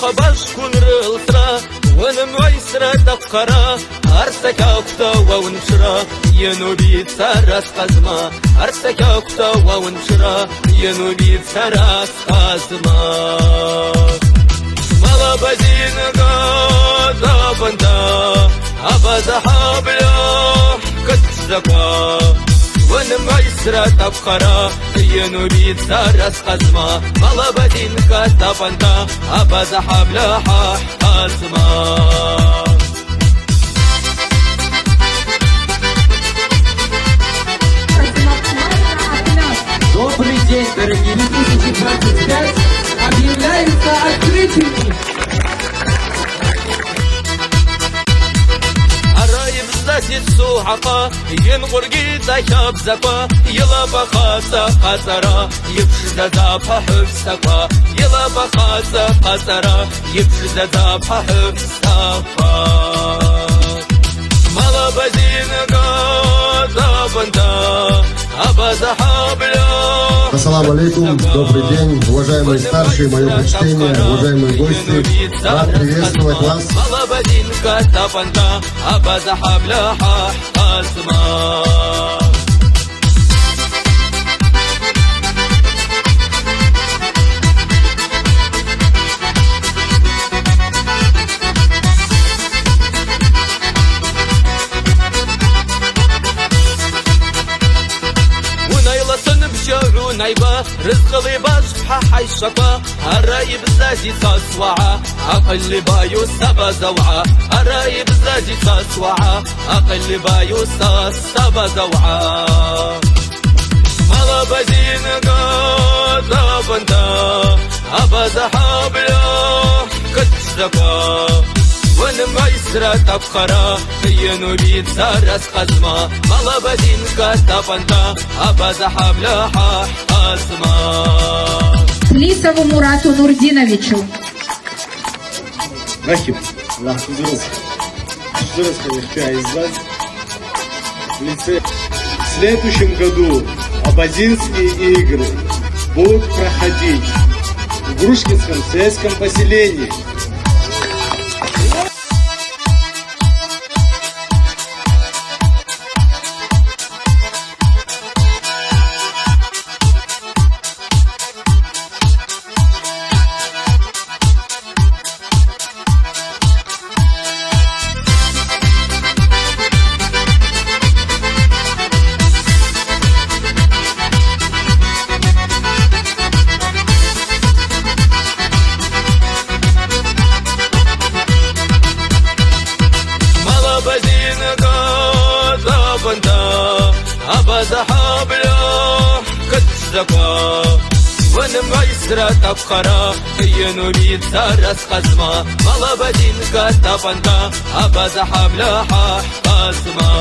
أرخبش كون رلطرا ونمويسرا دقرا أرسكا كتوا ونشرا ينوبي تسرس قزما أرسكا كتوا ونشرا ينوبي تسرس قزما مالا بدين قادا بندا أبدا حابلا كتزكوا ونمويسرا دقرا ينوبي تسرس قزما مالا بدين قادا بندا أبدا حابلا قزما. Добрый день, дорогие! 2025 объявляется открытыми! السوحقة ينغر قيدا شابزقا يلا بخاصة قصرا يبشد زابها حفظقا يلا بخاصة قصرا يبشد زابها حفظقا مالا بدين قادا بندا أبدا حابلا. Ассаламу алейкум, добрый день, уважаемые старшие, мое почтение, уважаемые гости, рад приветствовать вас. نايبة رزق لي بصحى حيشقة الرايب زاجي تصوعة أقل بايو سبا زوعة الرايب زاجي تصوعة أقل بايو سبا زوعة مالا بدين قادا بندا أبدا حابلا كتشتكا ونمويسرا تبخرا ينوبي تسرس قزما مالا بدين قادا بندا أبدا حابلا قزما. Лисову Мурату Нурдиновичу. Рахим, Allah Еще раз хочу издать. В следующем году абазинские игры будут проходить в Грушкинском сельском поселении. أبدا حابلا كتزكا ونمويسرا تبخرا ينوبي تسرس قزما مالا بدين قادا بندا أبدا حابلا قزما.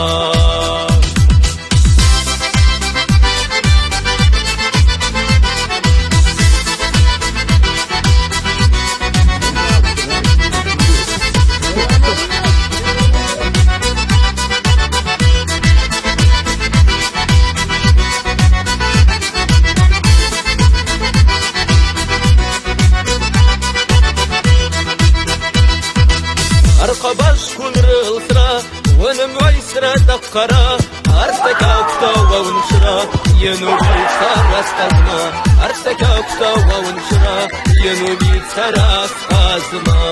أرخبش كون رلطرا ونمويسرا دقرا أرسكا كتوا ونشرا ينوبي تسرس قزما أرسكا كتوا ونشرا ينوبي تسرس قزما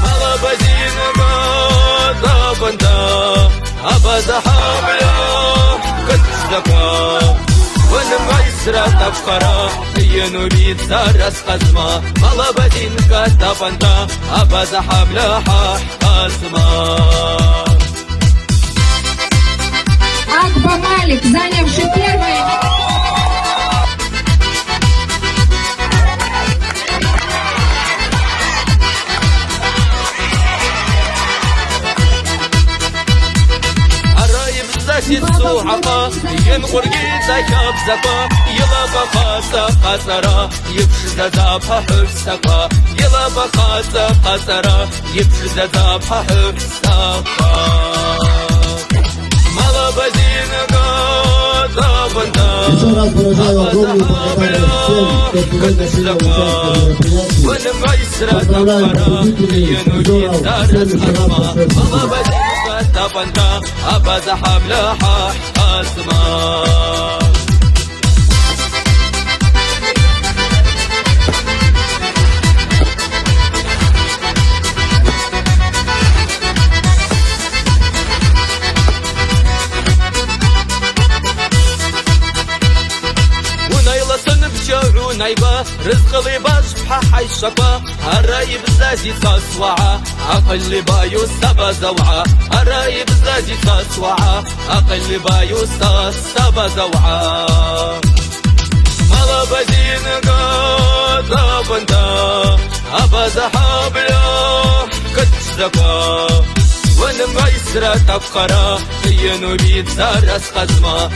مالا بدين قادا بندا أبدا حابلا كتزكا ونمويسرا تبخرا ينوبي تسرس قزما مالا بدين قادا بندا أبدا حابلا قزما. Акба Малик, занявший первое. السوحقة ينغر قيدا شابزقا يلا بخاصة قصرا يبشد زابها حفظقا يلا بخاصة قصرا يبشد زابها حفظقا مالا بدين قادا Еще раз выражаю огромную благодарность всем, кто сегодня принял участие в мероприятии. Поздравляем победителей, призеров, всеми широко. نايبة رزق لباش بحاحي الشقا هرايب زادي تصوعة أقل بايو سبا زوعة هرايب زادي تصوعة أقل بايو سبا زوعة مالا بدين قادا بندا أبا زحاب له كتشدقا ونم غيسرة تبقرا ينو بيت زارس قزما